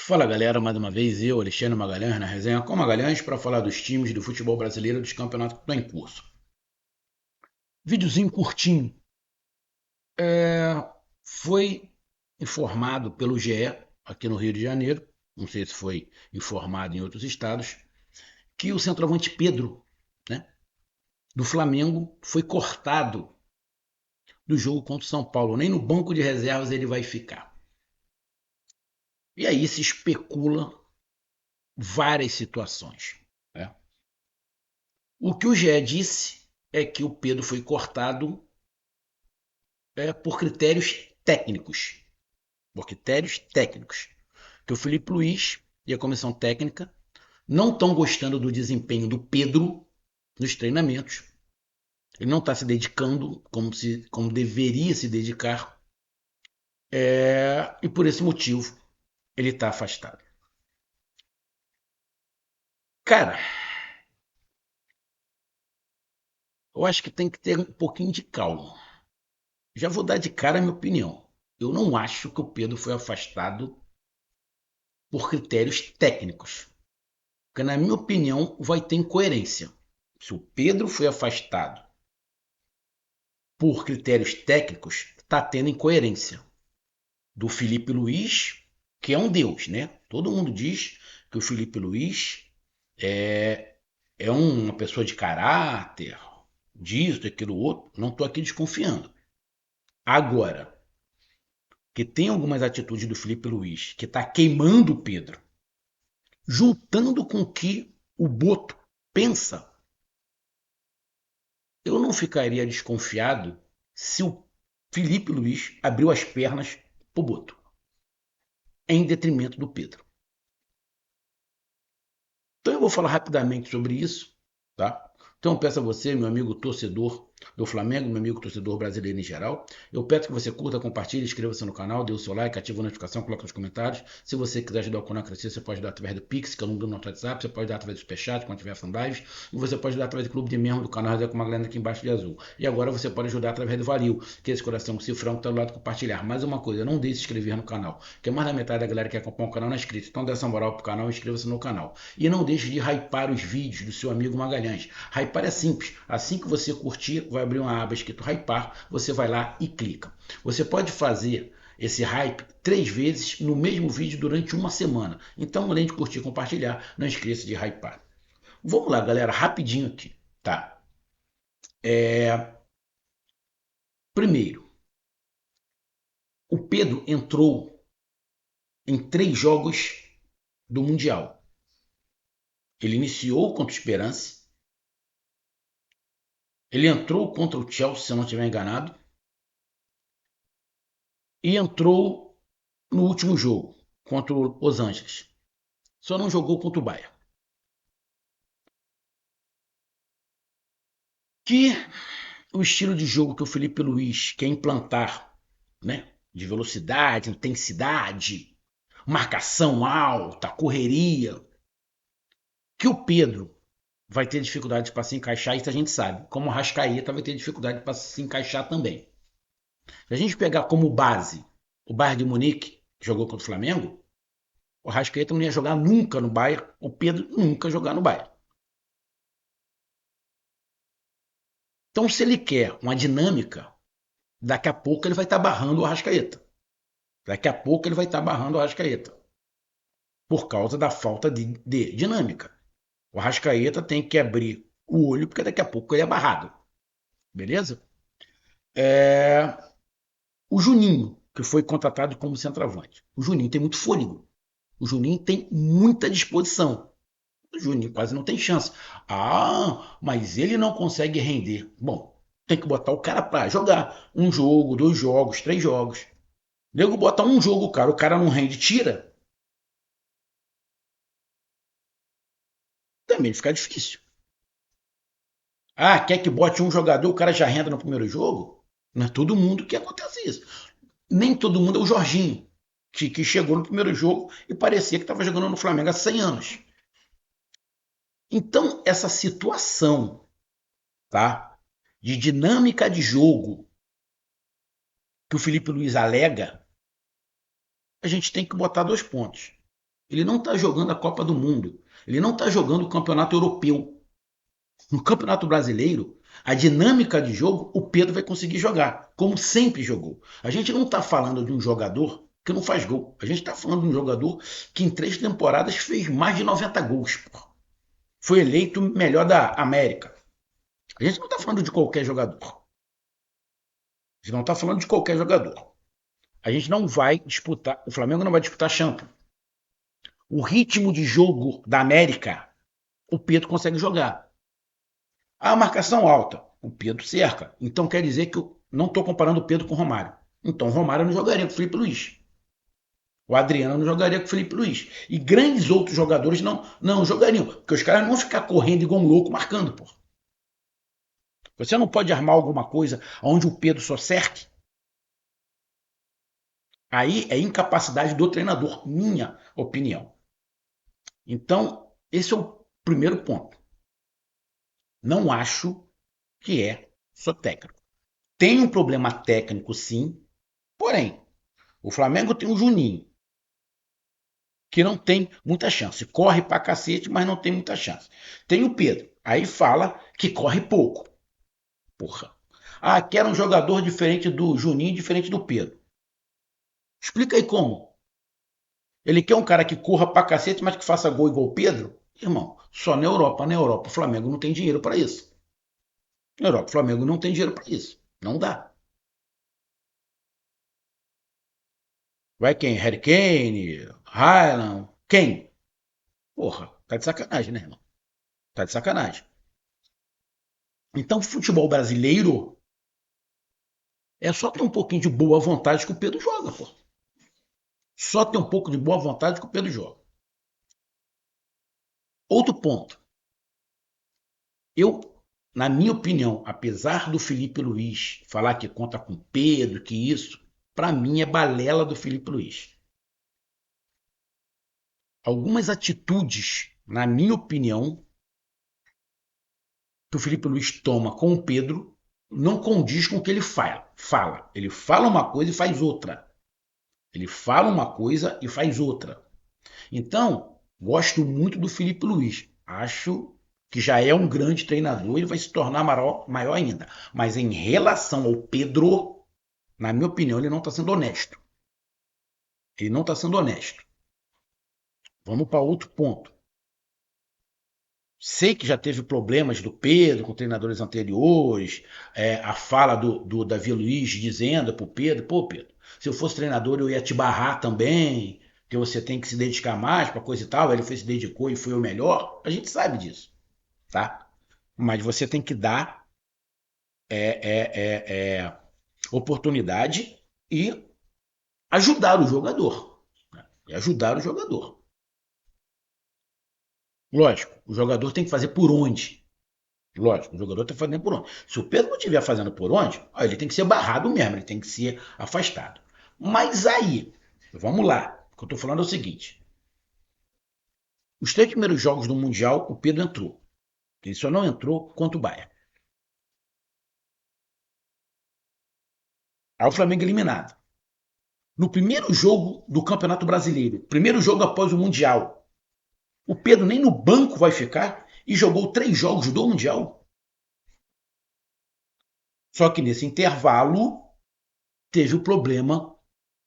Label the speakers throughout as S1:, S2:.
S1: Fala galera, mais uma vez eu, Alexandre Magalhães, na resenha com Magalhães para falar dos times do futebol brasileiro dos campeonatos que estão em curso. Videozinho curtinho. Foi informado pelo GE aqui no Rio de Janeiro, não sei se foi informado em outros estados, que o centroavante Pedro, né, do Flamengo, foi cortado do jogo contra o São Paulo. Nem no banco de reservas ele vai ficar. E aí se especula várias situações, né? O que o GE disse é que o Pedro foi cortado por critérios técnicos. Por critérios técnicos. Que o Felipe Luiz e a comissão técnica não estão gostando do desempenho do Pedro nos treinamentos. Ele não está se dedicando como deveria se dedicar. E por esse motivo ele está afastado. Cara, eu acho que tem que ter um pouquinho de calma. Já vou dar de cara a minha opinião. Eu não acho que o Pedro foi afastado por critérios técnicos. Porque, na minha opinião, vai ter incoerência. Se o Pedro foi afastado por critérios técnicos, está tendo incoerência. Do Felipe Luiz, que é um deus, né? Todo mundo diz que o Felipe Luiz é, é uma pessoa de caráter, disso, daquilo outro. Não estou aqui desconfiando. Agora, que tem algumas atitudes do Felipe Luiz que está queimando o Pedro, juntando com o que o Boto pensa, eu não ficaria desconfiado se o Felipe Luiz abriu as pernas pro Boto, em detrimento do Pedro. Então eu vou falar rapidamente sobre isso, tá? Então eu peço a você, meu amigo torcedor do Flamengo, meu amigo torcedor brasileiro em geral, eu peço que você curta, compartilhe, inscreva-se no canal, dê o seu like, ative a notificação, coloque nos comentários. Se você quiser ajudar o canal a crescer, você pode dar através do Pix, que é o número do nosso WhatsApp, você pode dar através do Superchat, quando tiver fan lives, e você pode dar através do clube de membro do canal, com uma grana aqui embaixo de azul. E agora você pode ajudar através do Valil, que é esse coração cifrão que está do lado de compartilhar. Mais uma coisa, não deixe de se inscrever no canal, que mais da metade da galera que acompanha o canal não é inscrito. Então dê essa moral pro canal e inscreva-se no canal. E não deixe de hypar os vídeos do seu amigo Magalhães. Hypar é simples. Assim que você curtir, vai abrir uma aba escrito hypar, você vai lá e clica. Você pode fazer esse hype 3 vezes no mesmo vídeo durante uma semana. Então, além de curtir e compartilhar, não esqueça de hypar. Vamos lá, galera, rapidinho aqui, tá? Primeiro, o Pedro entrou em 3 jogos do Mundial. Ele iniciou contra o Esperance, ele entrou contra o Chelsea, se eu não estiver enganado, e entrou no último jogo contra o Los Angeles. Só não jogou contra o Bayern. Que o estilo de jogo que o Felipe Luiz quer implantar, né? De velocidade, intensidade, marcação alta, correria, que o Pedro vai ter dificuldade para se encaixar, isso a gente sabe. Como o Rascaeta vai ter dificuldade para se encaixar também. Se a gente pegar como base o Bayern de Munique, que jogou contra o Flamengo, o Rascaeta não ia jogar nunca no Bayern, o Pedro nunca jogar no Bayern. Então, se ele quer uma dinâmica, daqui a pouco ele vai estar barrando o Arrascaeta. Daqui a pouco ele vai estar barrando o Arrascaeta. Por causa da falta de dinâmica. O Arrascaeta tem que abrir o olho, porque daqui a pouco ele é barrado. Beleza? É... O Juninho, que foi contratado como centroavante. O Juninho tem muito fôlego. O Juninho tem muita disposição. O Juninho quase não tem chance. Ah, mas ele não consegue render. Bom, tem que botar o cara para jogar. Um jogo, 2 jogos, 3 jogos. Nego bota um jogo, o cara não rende, tira. Também fica difícil. Ah, quer que bote um jogador, o cara já renda no primeiro jogo? Não é todo mundo que acontece isso. Nem todo mundo é o Jorginho, que chegou no primeiro jogo e parecia que estava jogando no Flamengo há 100 anos. Então, essa situação, tá? De dinâmica de jogo que o Felipe Luiz alega, a gente tem que botar 2 pontos. Ele não está jogando a Copa do Mundo. Ele não está jogando o Campeonato Europeu. No Campeonato Brasileiro, a dinâmica de jogo, o Pedro vai conseguir jogar, como sempre jogou. A gente não está falando de um jogador que não faz gol. A gente está falando de um jogador que em 3 temporadas fez mais de 90 gols. Pô. Foi eleito melhor da América. A gente não está falando de qualquer jogador. A gente não está falando de qualquer jogador. A gente não vai disputar, o Flamengo não vai disputar Champions. O ritmo de jogo da América, o Pedro consegue jogar. A marcação alta, o Pedro cerca. Então quer dizer que eu não estou comparando o Pedro com o Romário. Então o Romário não jogaria com o Felipe Luiz. O Adriano não jogaria com o Felipe Luiz. E grandes outros jogadores não jogariam. Porque os caras não vão ficar correndo igual um louco marcando, pô. Você não pode armar alguma coisa onde o Pedro só cerque. Aí é incapacidade do treinador, minha opinião. Então, esse é o primeiro ponto. Não acho que é só técnico. Tem um problema técnico, sim, porém, o Flamengo tem o Juninho, que não tem muita chance. Corre pra cacete, mas não tem muita chance. Tem o Pedro, aí fala que corre pouco. Porra. Ah, quer um jogador diferente do Juninho, diferente do Pedro. Explica aí como. Ele quer um cara que corra pra cacete, mas que faça gol igual o Pedro? Irmão, só na Europa. Na Europa, o Flamengo não tem dinheiro para isso. Na Europa, o Flamengo não tem dinheiro para isso. Não dá. Vai quem? Harry Kane? Highland? Quem? Porra, tá de sacanagem, né, irmão? Tá de sacanagem. Então, futebol brasileiro é só ter um pouquinho de boa vontade que o Pedro joga, pô. Só ter um pouco de boa vontade que o Pedro joga. Outro ponto. Eu, na minha opinião, apesar do Felipe Luiz falar que conta com Pedro, que isso, para mim é balela do Felipe Luiz. Algumas atitudes, na minha opinião, que o Felipe Luiz toma com o Pedro não condiz com o que ele fala. Ele fala uma coisa e faz outra. Ele fala uma coisa e faz outra. Então, gosto muito do Felipe Luiz. Acho que já é um grande treinador e ele vai se tornar maior ainda. Mas em relação ao Pedro, na minha opinião, ele não está sendo honesto. Ele não está sendo honesto. Vamos para outro ponto. Sei que já teve problemas do Pedro com treinadores anteriores, a fala do Davi Luiz dizendo para o Pedro, pô Pedro, se eu fosse treinador eu ia te barrar também, que você tem que se dedicar mais para coisa e tal, ele se dedicou e foi o melhor, a gente sabe disso, tá? Mas você tem que dar oportunidade e ajudar o jogador, né? E ajudar o jogador. Lógico, o jogador tem que fazer por onde. Lógico, o jogador está fazendo por onde. Se o Pedro não estiver fazendo por onde, ó, ele tem que ser barrado mesmo, ele tem que ser afastado. Mas aí, vamos lá. O que eu estou falando é o seguinte: os 3 primeiros jogos do Mundial, o Pedro entrou. Ele só não entrou contra o Bayern. Aí o Flamengo eliminado. No primeiro jogo do Campeonato Brasileiro, primeiro jogo após o Mundial, o Pedro nem no banco vai ficar e jogou 3 jogos do Mundial. Só que nesse intervalo teve o problema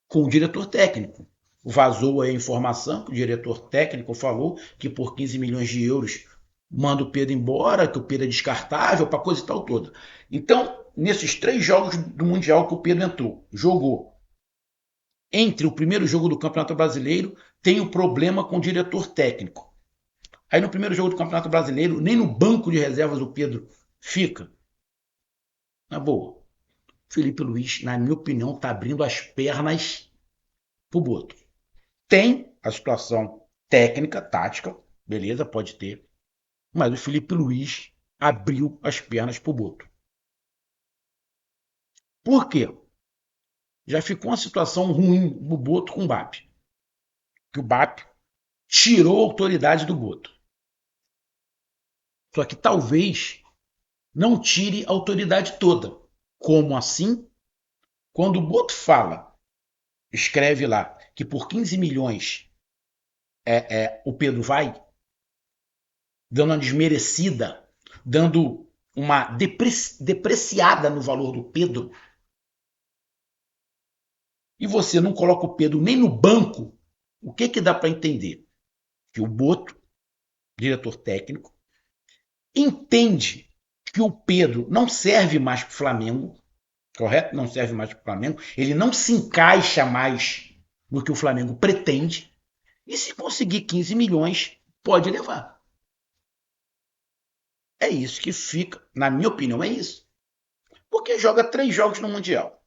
S1: com o diretor técnico. Vazou a informação que o diretor técnico falou que por 15 milhões de euros manda o Pedro embora, que o Pedro é descartável, para coisa e tal toda. Então, nesses 3 jogos do Mundial que o Pedro entrou, jogou. Entre o primeiro jogo do Campeonato Brasileiro, tem o problema com o diretor técnico. Aí no primeiro jogo do Campeonato Brasileiro, nem no banco de reservas o Pedro fica. Na boa. Felipe Luiz, na minha opinião, está abrindo as pernas pro Boto. Tem a situação técnica, tática, beleza, pode ter, mas o Felipe Luiz abriu as pernas pro Boto. Por quê? Já ficou uma situação ruim do Boto com o BAP. Que o BAP tirou a autoridade do Boto. Só que talvez não tire a autoridade toda. Como assim? Quando o Boto fala, escreve lá, que por 15 milhões o Pedro vai, dando uma desmerecida, dando uma depreciada no valor do Pedro, e você não coloca o Pedro nem no banco, o que dá para entender? Que o Boto, diretor técnico, entende que o Pedro não serve mais para o Flamengo, correto? Não serve mais para o Flamengo, ele não se encaixa mais no que o Flamengo pretende, e se conseguir 15 milhões, pode levar. É isso que fica, na minha opinião, é isso. Porque joga 3 jogos no Mundial.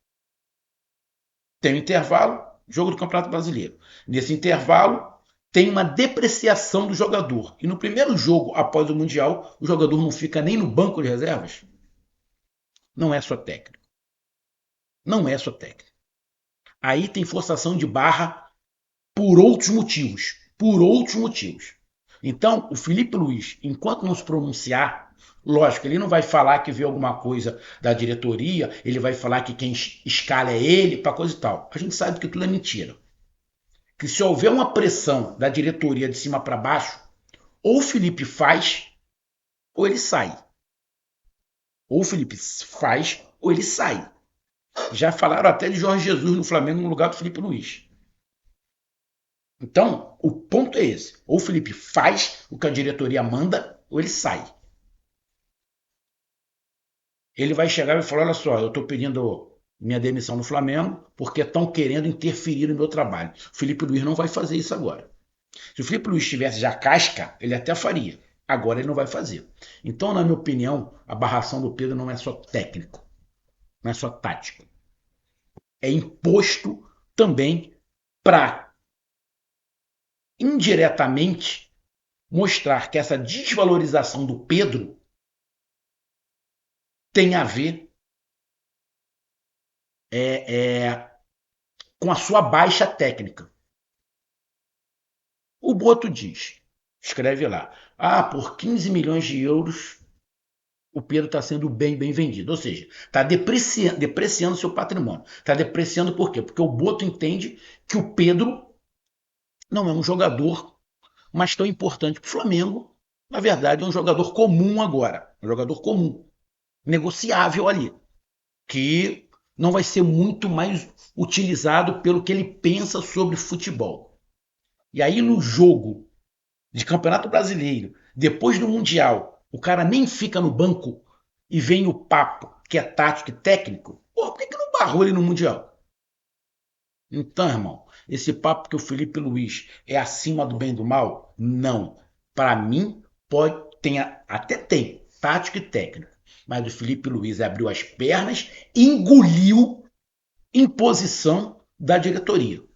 S1: Tem um intervalo, jogo do Campeonato Brasileiro. Nesse intervalo, tem uma depreciação do jogador. E no primeiro jogo, após o Mundial, o jogador não fica nem no banco de reservas. Não é só técnico. Não é só técnico. Aí tem forçação de barra por outros motivos. Por outros motivos. Então, o Felipe Luiz, enquanto não se pronunciar, lógico, ele não vai falar que viu alguma coisa da diretoria, ele vai falar que quem escala é ele, para coisa e tal. A gente sabe que tudo é mentira. Que se houver uma pressão da diretoria de cima para baixo, ou o Felipe faz, ou ele sai. Ou o Felipe faz, ou ele sai. Já falaram até de Jorge Jesus no Flamengo no lugar do Felipe Luiz. Então, o ponto é esse. Ou o Felipe faz o que a diretoria manda, ou ele sai. Ele vai chegar e vai falar: olha só, eu estou pedindo minha demissão no Flamengo porque estão querendo interferir no meu trabalho. O Felipe Luiz não vai fazer isso agora. Se o Felipe Luiz tivesse já casca, ele até faria. Agora ele não vai fazer. Então, na minha opinião, a barração do Pedro não é só técnico, não é só tático. É imposto também para, indiretamente, mostrar que essa desvalorização do Pedro tem a ver com a sua baixa técnica. O Boto diz, escreve lá, por 15 milhões de euros o Pedro está sendo bem vendido. Ou seja, está depreciando seu patrimônio. Está depreciando por quê? Porque o Boto entende que o Pedro não é um jogador mais tão importante para o Flamengo. Na verdade, é um jogador comum agora. Um jogador comum. Negociável ali. Que não vai ser muito mais utilizado pelo que ele pensa sobre futebol. E aí, no jogo de Campeonato Brasileiro, depois do Mundial, o cara nem fica no banco e vem o papo que é tático e técnico. Pô, por que não barrou ele no Mundial? Então, irmão, esse papo que o Felipe Luiz é acima do bem e do mal, não. Para mim, até tem tático e técnico. Mas o Felipe Luiz abriu as pernas e engoliu imposição da diretoria. O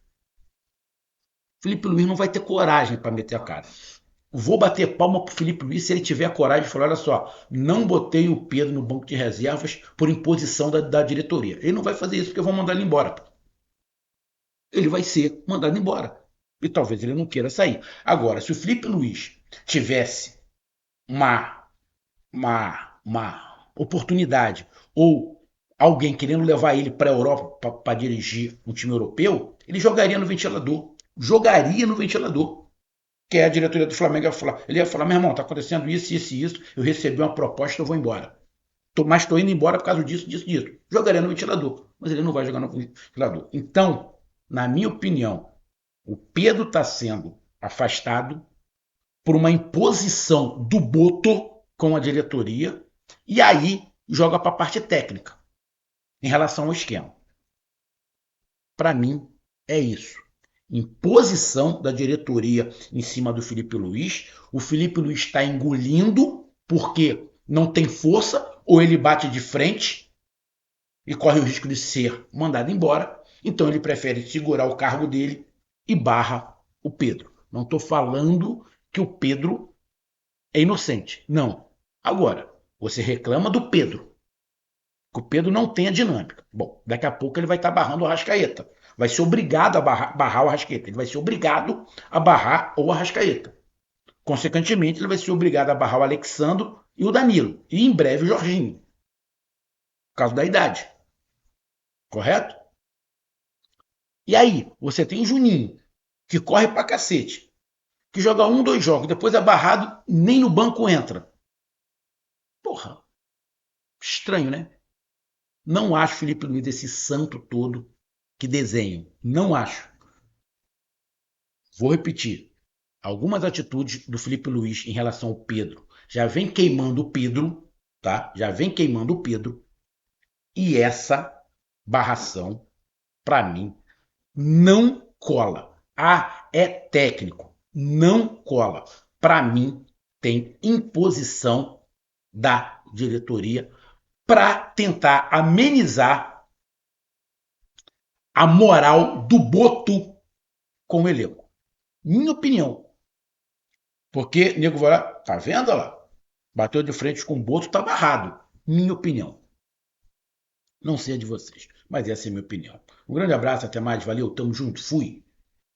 S1: Felipe Luiz não vai ter coragem para meter a cara. Vou bater palma pro Felipe Luiz se ele tiver coragem de falar: olha só, não botei o Pedro no banco de reservas por imposição da diretoria. Ele não vai fazer isso porque vão mandar ele embora. Ele vai ser mandado embora. E talvez ele não queira sair. Agora, se o Felipe Luiz tivesse uma, uma oportunidade ou alguém querendo levar ele para a Europa para dirigir um time europeu, ele jogaria no ventilador. Jogaria no ventilador. Que é a diretoria do Flamengo ia falar. Ele ia falar: meu irmão, tá acontecendo isso, isso e isso. Eu recebi uma proposta, eu vou embora. Mas estou indo embora por causa disso, disso, disso. Jogaria no ventilador. Mas ele não vai jogar no ventilador. Então, na minha opinião, o Pedro está sendo afastado por uma imposição do Boto com a diretoria. E aí joga para a parte técnica em relação ao esquema. Para mim, é isso. Imposição da diretoria em cima do Felipe Luiz. O Felipe Luiz está engolindo porque não tem força, ou ele bate de frente e corre o risco de ser mandado embora. Então ele prefere segurar o cargo dele e barra o Pedro. Não estou falando que o Pedro é inocente. Não. Agora, você reclama do Pedro. Que o Pedro não tem a dinâmica. Bom, daqui a pouco ele vai estar barrando o Arrascaeta. Vai ser obrigado a barrar o Arrascaeta. Ele vai ser obrigado a barrar o Arrascaeta. Consequentemente, ele vai ser obrigado a barrar o Alexandro e o Danilo. E em breve o Jorginho. Por causa da idade. Correto? E aí, você tem o Juninho, que corre pra cacete. que joga um, dois jogos, depois é barrado, nem no banco entra. Porra, estranho, né? Não acho Felipe Luiz esse santo todo que desenho. Não acho. Vou repetir. Algumas atitudes do Felipe Luiz em relação ao Pedro já vem queimando o Pedro, tá? Já vem queimando o Pedro. E essa barração, para mim, não cola. Ah, é técnico. Não cola. Para mim, tem imposição da diretoria para tentar amenizar a moral do Boto com o elenco. Minha opinião. Porque o nego vai lá, tá vendo lá? Bateu de frente com o Boto, tá barrado. Minha opinião. Não sei a de vocês, mas essa é a minha opinião. Um grande abraço, até mais, valeu, tamo junto, fui.